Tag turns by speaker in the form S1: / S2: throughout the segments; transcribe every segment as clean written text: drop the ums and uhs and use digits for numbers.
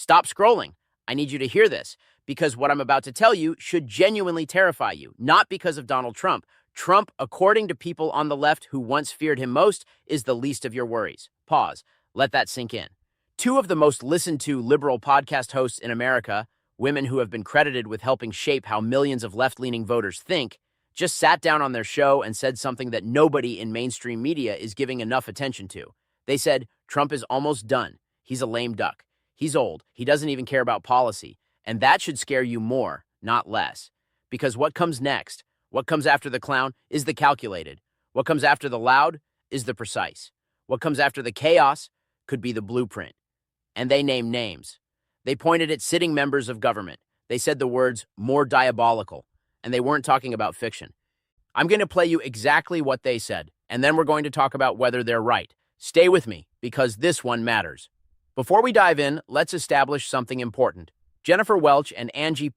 S1: Stop scrolling. I need you to hear this because what I'm about to tell you should genuinely terrify you, not because of Donald Trump. Trump, according to people on the left who once feared him most, is the least of your worries. Pause. Let that sink in. Two of the most listened to liberal podcast hosts in America, women who have been credited with helping shape how millions of left-leaning voters think, just sat down on their show and said something that nobody in mainstream media is giving enough attention to. They said, Trump is almost done. He's a lame duck. He's old. He doesn't even care about policy. And that should scare you more, not less. Because what comes next, what comes after the clown, is the calculated. What comes after the loud is the precise. What comes after the chaos could be the blueprint. And they named names. They pointed at sitting members of government. They said the words, more diabolical. And they weren't talking about fiction. I'm going to play you exactly what they said, and then we're going to talk about whether they're right. Stay with me, because this one matters. Before we dive in, let's establish something important. Jennifer Welch and Angie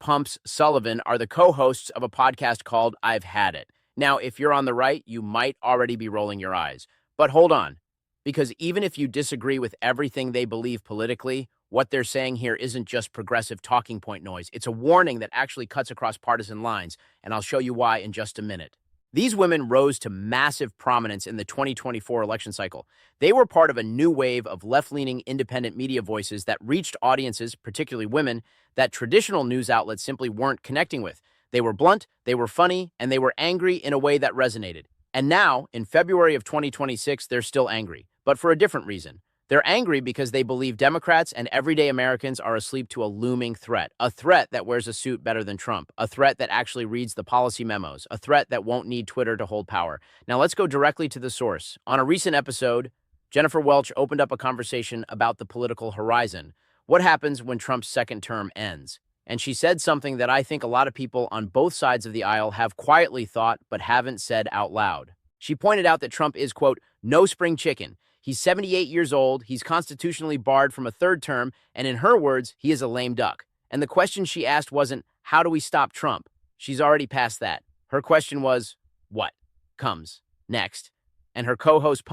S1: Sullivan are the co-hosts of a podcast called I've Had It. Now, if you're on the right, you might already be rolling your eyes. But hold on, because even if you disagree with everything they believe politically, what they're saying here isn't just progressive talking point noise. It's a warning that actually cuts across partisan lines, and I'll show you why in just a minute. These women rose to massive prominence in the 2024 election cycle. They were part of a new wave of left-leaning independent media voices that reached audiences, particularly women, that traditional news outlets simply weren't connecting with. They were blunt, they were funny, and they were angry in a way that resonated. And now, in February of 2026, they're still angry, but for a different reason. They're angry because they believe Democrats and everyday Americans are asleep to a looming threat, a threat that wears a suit better than Trump, a threat that actually reads the policy memos, a threat that won't need Twitter to hold power. Now let's go directly to the source. On a recent episode, Jennifer Welch opened up a conversation about the political horizon. What happens when Trump's second term ends? And she said something that I think a lot of people on both sides of the aisle have quietly thought but haven't said out loud. She pointed out that Trump is, quote, no spring chicken. He's 78 years old, he's constitutionally barred from a third term, and in her words, he is a lame duck. And the question she asked wasn't, how do we stop Trump? She's already past that. Her question was, what comes next? And her co-host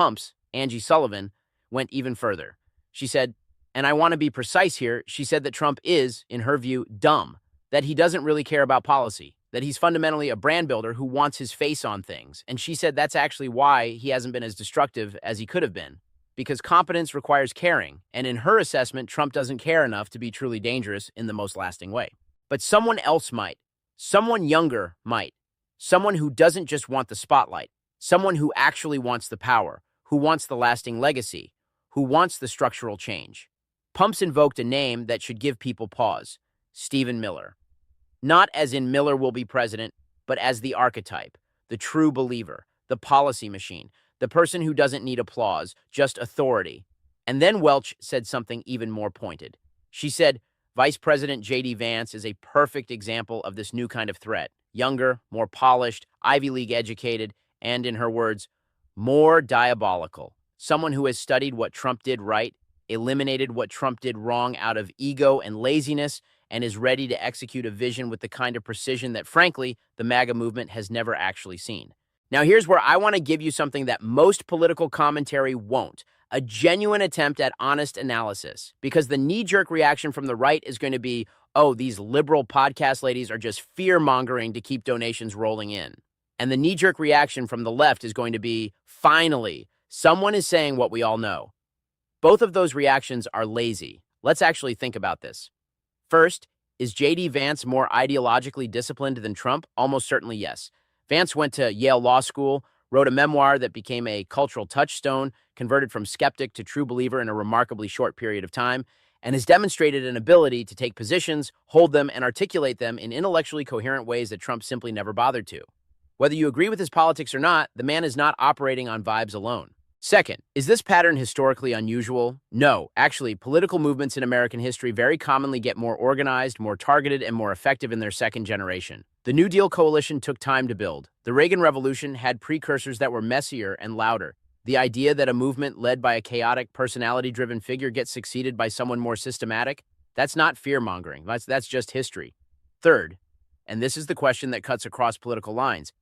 S1: Angie Sullivan, went even further. She said, and I want to be precise here, she said that Trump is, in her view, dumb, that he doesn't really care about policy, that he's fundamentally a brand builder who wants his face on things. And she said that's actually why he hasn't been as destructive as he could have been, because competence requires caring. And in her assessment, Trump doesn't care enough to be truly dangerous in the most lasting way. But someone else might. Someone younger might. Someone who doesn't just want the spotlight. Someone who actually wants the power, who wants the lasting legacy, who wants the structural change. Pumps invoked a name that should give people pause. Stephen Miller. Not as in Miller will be president, but as the archetype, the true believer, the policy machine, the person who doesn't need applause, just authority. And then Welch said something even more pointed. She said, Vice President JD Vance is a perfect example of this new kind of threat. Younger, more polished, Ivy League educated, and in her words, more diabolical. Someone who has studied what Trump did right, eliminated what Trump did wrong out of ego and laziness, and is ready to execute a vision with the kind of precision that, frankly, the MAGA movement has never actually seen. Now, here's where I want to give you something that most political commentary won't, a genuine attempt at honest analysis, because the knee-jerk reaction from the right is going to be, oh, these liberal podcast ladies are just fear-mongering to keep donations rolling in. And the knee-jerk reaction from the left is going to be, finally, someone is saying what we all know. Both of those reactions are lazy. Let's actually think about this. First, is JD Vance more ideologically disciplined than Trump? Almost certainly yes. Vance went to Yale Law School, wrote a memoir that became a cultural touchstone, converted from skeptic to true believer in a remarkably short period of time, and has demonstrated an ability to take positions, hold them, and articulate them in intellectually coherent ways that Trump simply never bothered to. Whether you agree with his politics or not, the man is not operating on vibes alone. Second, is this pattern historically unusual? No. Actually, political movements in American history very commonly get more organized, more targeted, and more effective in their second generation. The New Deal coalition took time to build. The Reagan Revolution had precursors that were messier and louder. The idea that a movement led by a chaotic, personality-driven figure gets succeeded by someone more systematic, that's not fear-mongering. That's just history. Third, and this is the question that cuts across political lines,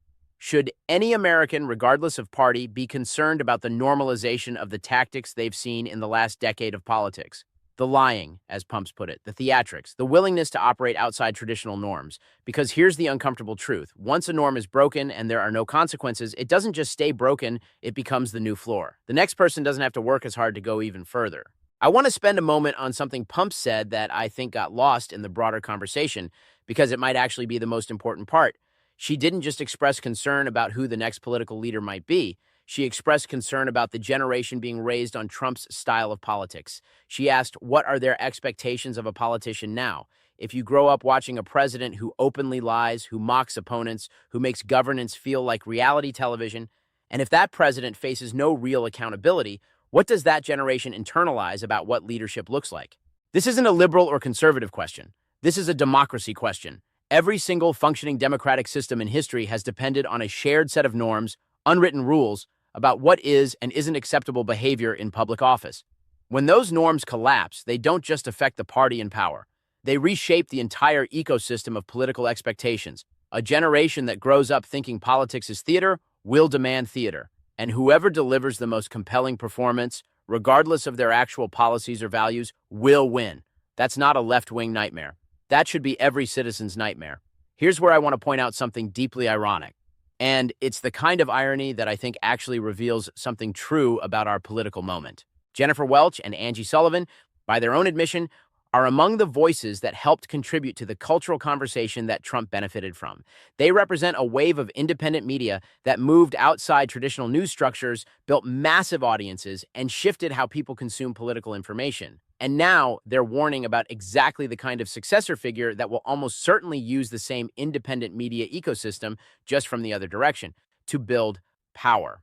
S1: should any American, regardless of party, be concerned about the normalization of the tactics they've seen in the last decade of politics? The lying, as Pumps put it, the theatrics, the willingness to operate outside traditional norms. Because here's the uncomfortable truth. Once a norm is broken and there are no consequences, it doesn't just stay broken, it becomes the new floor. The next person doesn't have to work as hard to go even further. I want to spend a moment on something Pumps said that I think got lost in the broader conversation because it might actually be the most important part. She didn't just express concern about who the next political leader might be. She expressed concern about the generation being raised on Trump's style of politics. She asked, what are their expectations of a politician now? If you grow up watching a president who openly lies, who mocks opponents, who makes governance feel like reality television, and if that president faces no real accountability, what does that generation internalize about what leadership looks like? This isn't a liberal or conservative question. This is a democracy question. Every single functioning democratic system in history has depended on a shared set of norms, unwritten rules, about what is and isn't acceptable behavior in public office. When those norms collapse, they don't just affect the party in power. They reshape the entire ecosystem of political expectations. A generation that grows up thinking politics is theater will demand theater. And whoever delivers the most compelling performance, regardless of their actual policies or values, will win. That's not a left-wing nightmare. That should be every citizen's nightmare. Here's where I want to point out something deeply ironic. And it's the kind of irony that I think actually reveals something true about our political moment. Jennifer Welch and Angie Sullivan, by their own admission, are among the voices that helped contribute to the cultural conversation that Trump benefited from. They represent a wave of independent media that moved outside traditional news structures, built massive audiences, and shifted how people consume political information. And now they're warning about exactly the kind of successor figure that will almost certainly use the same independent media ecosystem, just from the other direction, to build power.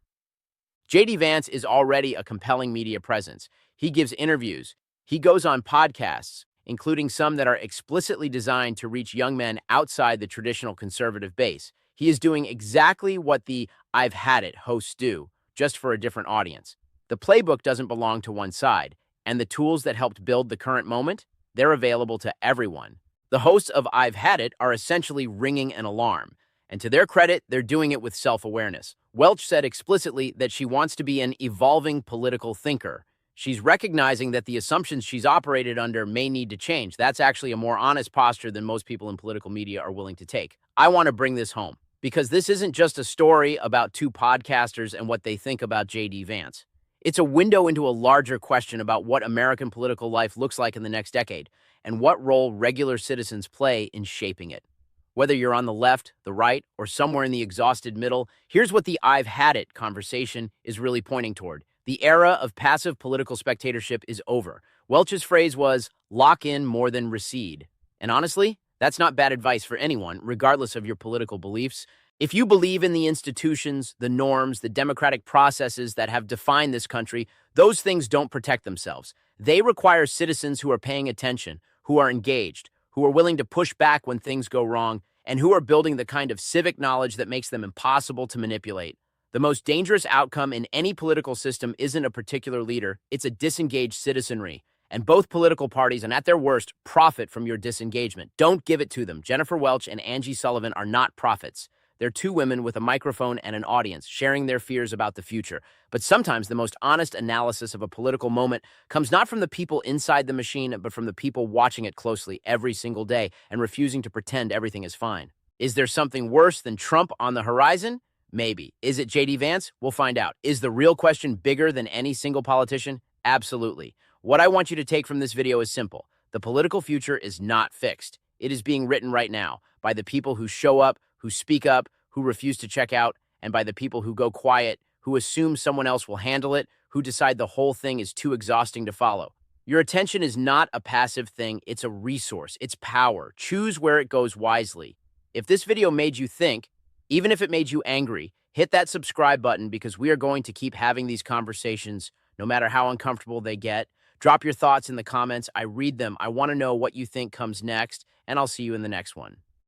S1: JD Vance is already a compelling media presence. He gives interviews. He goes on podcasts, including some that are explicitly designed to reach young men outside the traditional conservative base. He is doing exactly what the "I've had it" hosts do, just for a different audience. The playbook doesn't belong to one side, and the tools that helped build the current moment, they're available to everyone. The hosts of "I've Had It" are essentially ringing an alarm, and to their credit, they're doing it with self-awareness. Welch said explicitly that she wants to be an evolving political thinker. She's recognizing that the assumptions she's operated under may need to change. That's actually a more honest posture than most people in political media are willing to take. I want to bring this home, because this isn't just a story about two podcasters and what they think about JD Vance. It's a window into a larger question about what American political life looks like in the next decade and what role regular citizens play in shaping it. Whether you're on the left, the right, or somewhere in the exhausted middle, here's what the "I've had it" conversation is really pointing toward. The era of passive political spectatorship is over. Welch's phrase was, "lock in more than recede." And honestly, that's not bad advice for anyone, regardless of your political beliefs. If you believe in the institutions, the norms, the democratic processes that have defined this country, those things don't protect themselves. They require citizens who are paying attention, who are engaged, who are willing to push back when things go wrong, and who are building the kind of civic knowledge that makes them impossible to manipulate. The most dangerous outcome in any political system isn't a particular leader, it's a disengaged citizenry. And both political parties, and at their worst, profit from your disengagement. Don't give it to them. Jennifer Welch and Angie Sullivan are not prophets. They're two women with a microphone and an audience, sharing their fears about the future. But sometimes the most honest analysis of a political moment comes not from the people inside the machine, but from the people watching it closely every single day and refusing to pretend everything is fine. Is there something worse than Trump on the horizon? Maybe. Is it JD Vance? We'll find out. Is the real question bigger than any single politician? Absolutely. What I want you to take from this video is simple. The political future is not fixed. It is being written right now by the people who show up, who speak up, who refuse to check out, and by the people who go quiet, who assume someone else will handle it, who decide the whole thing is too exhausting to follow. Your attention is not a passive thing, it's a resource, it's power. Choose where it goes wisely. If this video made you think, even if it made you angry, hit that subscribe button because we are going to keep having these conversations no matter how uncomfortable they get. Drop your thoughts in the comments. I read them. I want to know what you think comes next, and I'll see you in the next one.